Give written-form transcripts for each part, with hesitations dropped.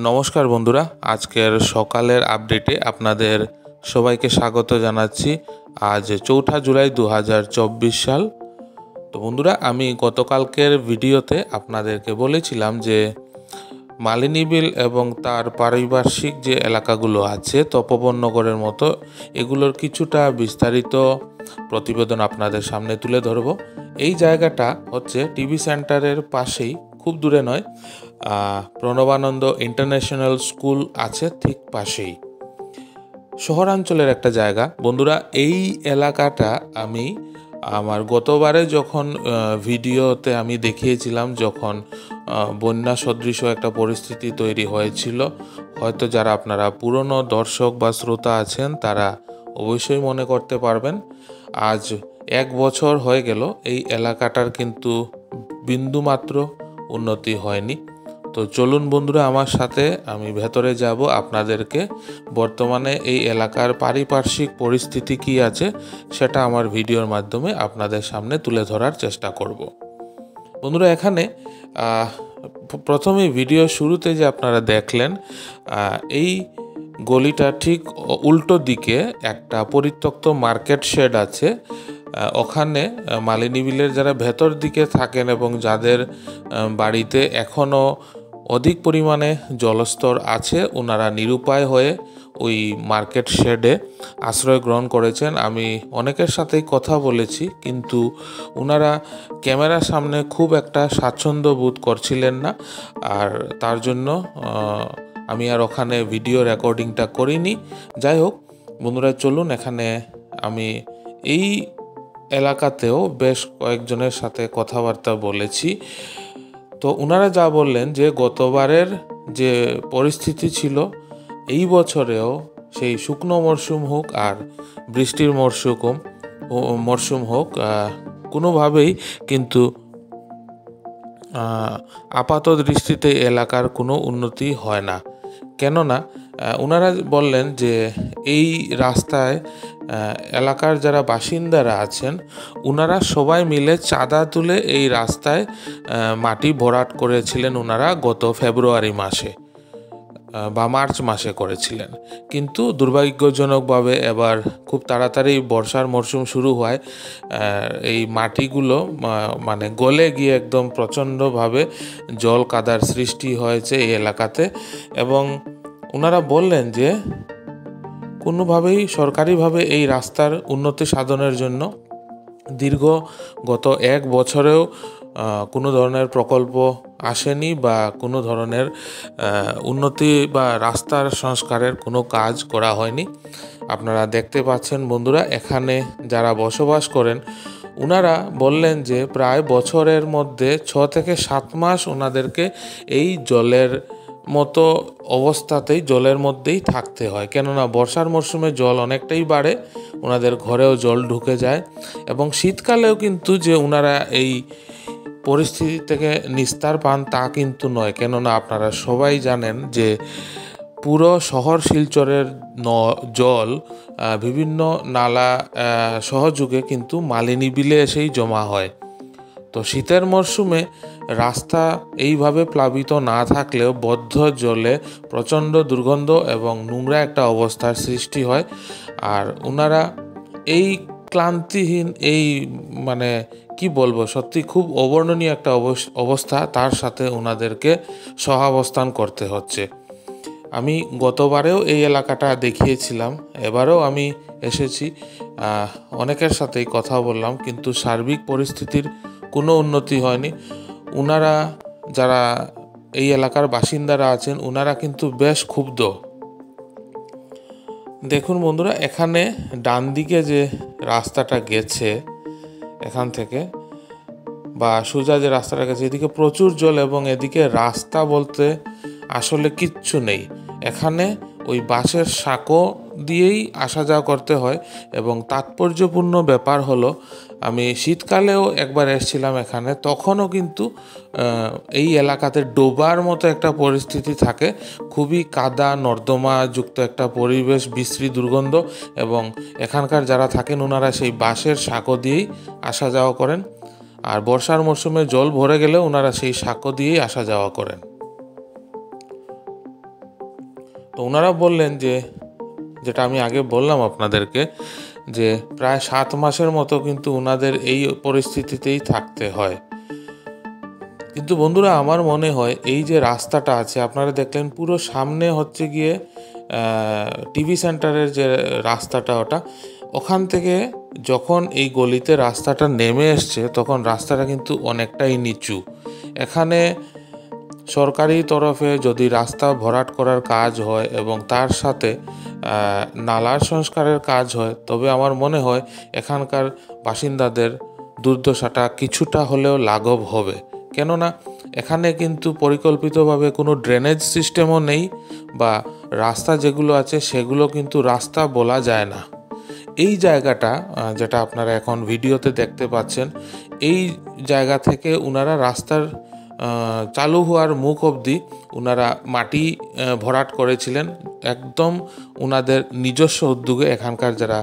নমস্কার বন্ধুরা, আজকের সকালের আপডেটে আপনাদের সবাইকে স্বাগত জানাচ্ছি। আজ 4 জুলাই 2024 সাল। তো বন্ধুরা, আমি গতকালকের ভিডিওতে আপনাদেরকে বলেছিলাম যে মালিনী বিল এবং তার পারিপার্শ্বিক যে এলাকাগুলো আছে তপোবন নগরের মতো, এগুলোর কিছুটা বিস্তারিত প্রতিবেদন আপনাদের সামনে তুলে ধরব। এই জায়গাটা হচ্ছে টিভি সেন্টারের পাশেই, খুব দূরে নয়। প্রণবানন্দ ইন্টারন্যাশনাল স্কুল আছে ঠিক পাশেই, শহরাঞ্চলের একটা জায়গা। বন্ধুরা, এই এলাকাটা আমি আমার গতবারে যখন ভিডিওতে আমি দেখিয়েছিলাম, যখন বন্যা সদৃশ একটা পরিস্থিতি তৈরি হয়েছিল, হয়তো যারা আপনারা পুরনো দর্শক বা শ্রোতা আছেন তারা অবশ্যই মনে করতে পারবেন। আজ 1 বছর হয়ে গেল, এই এলাকাটার কিন্তু বিন্দুমাত্র উন্নতি হয়নি। তো চলুন বন্ধুরা, আমার সাথে আমি ভেতরে যাব, আপনাদেরকে বর্তমানে এই এলাকার পারিপার্শ্বিক পরিস্থিতি কী আছে সেটা আমার ভিডিওর মাধ্যমে আপনাদের সামনে তুলে ধরার চেষ্টা করব। বন্ধুরা, এখানে প্রথমে ভিডিও শুরুতে যে আপনারা দেখলেন, এই গলিটা ঠিক উল্টো দিকে একটা পরিত্যক্ত মার্কেট শেড আছে। ওখানে মালিনী বিলের যারা ভেতর দিকে থাকেন এবং যাদের বাড়িতে এখনও অধিক পরিমাণে জলস্তর আছে, ওনারা নিরুপায় হয়ে ওই মার্কেট শেডে আশ্রয় গ্রহণ করেছেন। আমি অনেকের সাথেই কথা বলেছি, কিন্তু ওনারা ক্যামেরার সামনে খুব একটা স্বাচ্ছন্দ্য বোধ করছিলেন না, আর তার জন্য আমি আর ওখানে ভিডিও রেকর্ডিংটা করিনি। যাই হোক বন্ধুরা, চলুন, এখানে আমি এই এলাকাতেও বেশ কয়েকজনের সাথে কথাবার্তা বলেছি। তো ওনারা যা বললেন যে গতবারের যে পরিস্থিতি ছিল, এই বছরেও সেই শুকনো মরশুম হোক আর বৃষ্টির মরশুম হোক, কোনোভাবেই কিন্তু আপাত দৃষ্টিতে এলাকার কোনো উন্নতি হয় না। কেননা ওনারা বললেন যে এই রাস্তায় এলাকার যারা বাসিন্দারা আছেন, ওনারা সবাই মিলে চাঁদা তুলে এই রাস্তায় মাটি ভরাট করেছিলেন ওনারা গত ফেব্রুয়ারি মাসে বা মার্চ মাসে করেছিলেন। কিন্তু দুর্ভাগ্যজনকভাবে এবার খুব তাড়াতাড়ি বর্ষার মরশুম শুরু হয়, এই মাটিগুলো মানে গলে গিয়ে একদম প্রচণ্ডভাবে জল কাদার সৃষ্টি হয়েছে এই এলাকাতে। এবং ওনারা বললেন যে কোনোভাবেই সরকারিভাবে এই রাস্তার উন্নতি সাধনের জন্য গত 1 বছরেও কোনো ধরনের প্রকল্প আসেনি বা কোনো ধরনের উন্নতি বা রাস্তার সংস্কারের কোনো কাজ করা হয়নি। আপনারা দেখতে পাচ্ছেন বন্ধুরা, এখানে যারা বসবাস করেন ওনারা বললেন যে প্রায় বছরের মধ্যে 6 থেকে 7 মাস ওনাদেরকে এই জলের মধ্যেই থাকতে হয়। কেননা বর্ষার মরশুমে জল অনেকটাই বাড়ে, ওনাদের ঘরেও জল ঢুকে যায়। এবং শীতকালেও কিন্তু যে ওনারা এই পরিস্থিতি থেকে নিস্তার পান তা কিন্তু নয়। কেননা আপনারা সবাই জানেন যে পুরো শহর শিলচরের জল বিভিন্ন নালা সহযোগে কিন্তু মালিনী বিলে এসেই জমা হয়। তো শীতের মরশুমে রাস্তা এইভাবে প্লাবিত না থাকলেও বদ্ধ জলে প্রচণ্ড দুর্গন্ধ এবং নোংরা একটা অবস্থার সৃষ্টি হয়। আর ওনারা এই ক্লান্তিহীন মানে কি বলবো, সত্যি খুব অবর্ণনীয় একটা অবস্থা, তার সাথে ওনাদেরকে সহাবস্থান করতে হচ্ছে। আমি গতবারেও এই এলাকাটা দেখিয়েছিলাম, এবারেও আমি এসেছি, অনেকের সাথেই কথা বললাম, কিন্তু সার্বিক পরিস্থিতির কোনো উন্নতি হয়নি। ওনারা যারা এই এলাকার বাসিন্দারা আছেন ওনারা কিন্তু বেশ ক্ষুব্ধ। দেখুন বন্ধুরা, এখানে ডান দিকে যে রাস্তাটা গেছে এখান থেকে, বা সোজা যে রাস্তাটা গেছে, এদিকে প্রচুর জল এবং এদিকে রাস্তা বলতে আসলে কিচ্ছু নেই। এখানে ওই বাঁশের সাঁকো দিয়েই আসা যাওয়া করতে হয়। এবং তাৎপর্যপূর্ণ ব্যাপার হলো, আমি শীতকালেও একবার এসেছিলাম এখানে, তখনও কিন্তু এই এলাকাতে ডোবার মতো একটা পরিস্থিতি থাকে, খুবই কাদা নর্দমা যুক্ত একটা পরিবেশ, বিশ্রী দুর্গন্ধ। এবং এখানকার যারা থাকেন ওনারা সেই বাঁশের সাঁকো দিয়েই আসা যাওয়া করেন। আর বর্ষার মরশুমে জল ভরে গেলে ওনারা সেই সাঁকো দিয়েই আসা যাওয়া করেন। তো ওনারা বললেন যে, যেটা আমি আগে বললাম আপনাদেরকে, যে প্রায় 7 মাসের মতো কিন্তু ওনাদের এই পরিস্থিতিতেই থাকতে হয়। কিন্তু বন্ধুরা, আমার মনে হয় এই যে রাস্তাটা আছে, আপনারা দেখলেন পুরো সামনে হচ্ছে গিয়ে টিভি সেন্টারের যে রাস্তাটা, ওখান থেকে যখন এই গলিতে রাস্তাটা নেমে এসছে, তখন রাস্তাটা কিন্তু অনেকটাই নিচু। এখানে সরকারি তরফে যদি রাস্তা ভরাট করার কাজ হয় এবং তার সাথে নালার সংস্কারের কাজ হয়, তবে আমার মনে হয় এখানকার বাসিন্দাদের দুর্দশাটা কিছুটা হলেও লাঘব হবে। কেননা এখানে কিন্তু পরিকল্পিতভাবে কোনো ড্রেনেজ সিস্টেমও নেই, বা রাস্তা যেগুলো আছে সেগুলো কিন্তু রাস্তা বলা যায় না। এই জায়গাটা যেটা আপনারা এখন ভিডিওতে দেখতে পাচ্ছেন, এই জায়গা থেকে ওনারা রাস্তার চালু হওয়ার মুখ অবধি ওনারা মাটি ভরাট করেছিলেন, একদম ওনাদের নিজস্ব উদ্যোগে। এখানকার যারা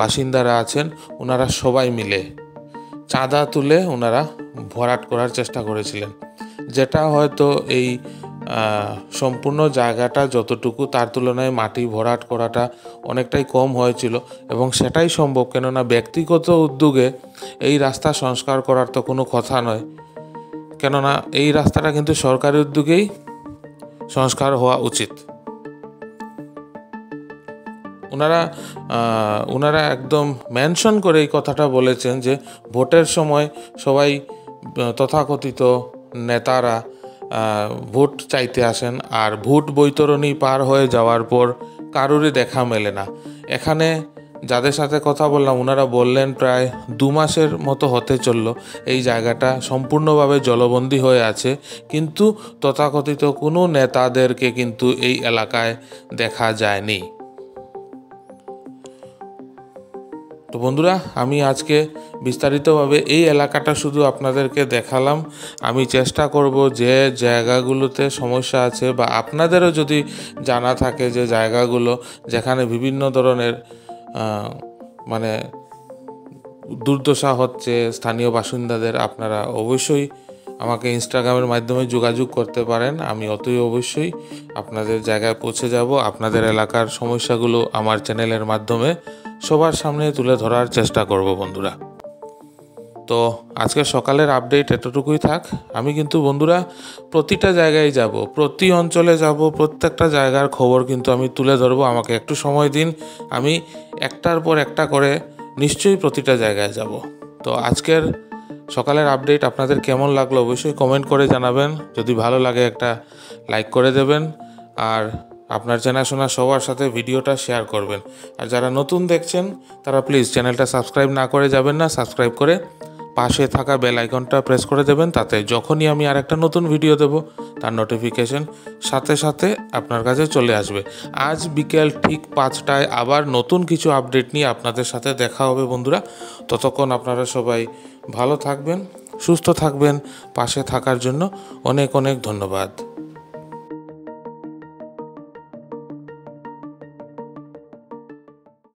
বাসিন্দারা আছেন ওনারা সবাই মিলে চাঁদা তুলে ওনারা ভরাট করার চেষ্টা করেছিলেন, যেটা হয়তো এই সম্পূর্ণ জায়গাটা যতটুকু, তার তুলনায় মাটি ভরাট করাটা অনেকটাই কম হয়েছিল। এবং সেটাই সম্ভব, কেননা ব্যক্তিগত উদ্যোগে এই রাস্তা সংস্কার করার তো কোনো কথা নয়, কেননা এই রাস্তাটা কিন্তু সরকারি উদ্যোগেই সংস্কার হওয়া উচিত। ওনারা একদম মেনশন করে এই কথাটা বলেছেন যে ভোটের সময় সবাই তথাকথিত নেতারা ভোট চাইতে আসেন, আর ভোট বৈতরণী পার হয়ে যাওয়ার পর কারোরই দেখা মেলে না। এখানে যাদের সাথে কথা বললাম ওনারা বললেন প্রায় 2 মাসের মতো হতে চলল এই জায়গাটা সম্পূর্ণভাবে জলবন্দী হয়ে আছে, কিন্তু তথাকথিত কোনো নেতাদেরকে কিন্তু এই এলাকায় দেখা যায়নি। তো বন্ধুরা, আমি আজকে বিস্তারিতভাবে এই এলাকাটা শুধু আপনাদেরকে দেখালাম। আমি চেষ্টা করব যে জায়গাগুলোতে সমস্যা আছে, বা আপনাদেরও যদি জানা থাকে যে জায়গাগুলো যেখানে বিভিন্ন ধরনের মানে দুর্দশা হচ্ছে স্থানীয় বাসিন্দাদের, আপনারা অবশ্যই আমাকে ইনস্টাগ্রামের মাধ্যমে যোগাযোগ করতে পারেন। আমি অতই অবশ্যই আপনাদের জায়গায় পৌঁছে যাব। আপনাদের এলাকার সমস্যাগুলো আমার চ্যানেলের মাধ্যমে সবার সামনে তুলে ধরার চেষ্টা করব বন্ধুরা। তো আজকে সকালের আপডেট এতটুকুই থাক। আমি কিন্তু বন্ধুরা প্রতিটা জায়গায় যাব, প্রতি অঞ্চলে যাব, প্রত্যেকটা জায়গার খবর কিন্তু আমি তুলে ধরবো। আমাকে একটু সময় দিন, আমি একটার পর একটা করে নিশ্চয়ই প্রতিটা জায়গায় যাব। তো আজকের সকালের আপডেট আপনাদের কেমন লাগলো অবশ্যই কমেন্ট করে জানাবেন। যদি ভালো লাগে একটা লাইক করে দেবেন, আর আপনার চেনাশোনা সবার সাথে ভিডিওটা শেয়ার করবেন। আর যারা নতুন দেখছেন তারা প্লিজ চ্যানেলটা সাবস্ক্রাইব না করে যাবেন না, সাবস্ক্রাইব করে পাশে থাকা বেল আইকনটা প্রেস করে দেবেন, তাতে যখনই আমি আর একটা নতুন ভিডিও দেব তার নোটিফিকেশন সাথে সাথে আপনার কাছে চলে আসবে। আজ বিকেল ঠিক 5টায় আবার নতুন কিছু আপডেট নিয়ে আপনাদের সাথে দেখা হবে বন্ধুরা। ততক্ষণ আপনারা সবাই ভালো থাকবেন, সুস্থ থাকবেন। পাশে থাকার জন্য অনেক অনেক ধন্যবাদ।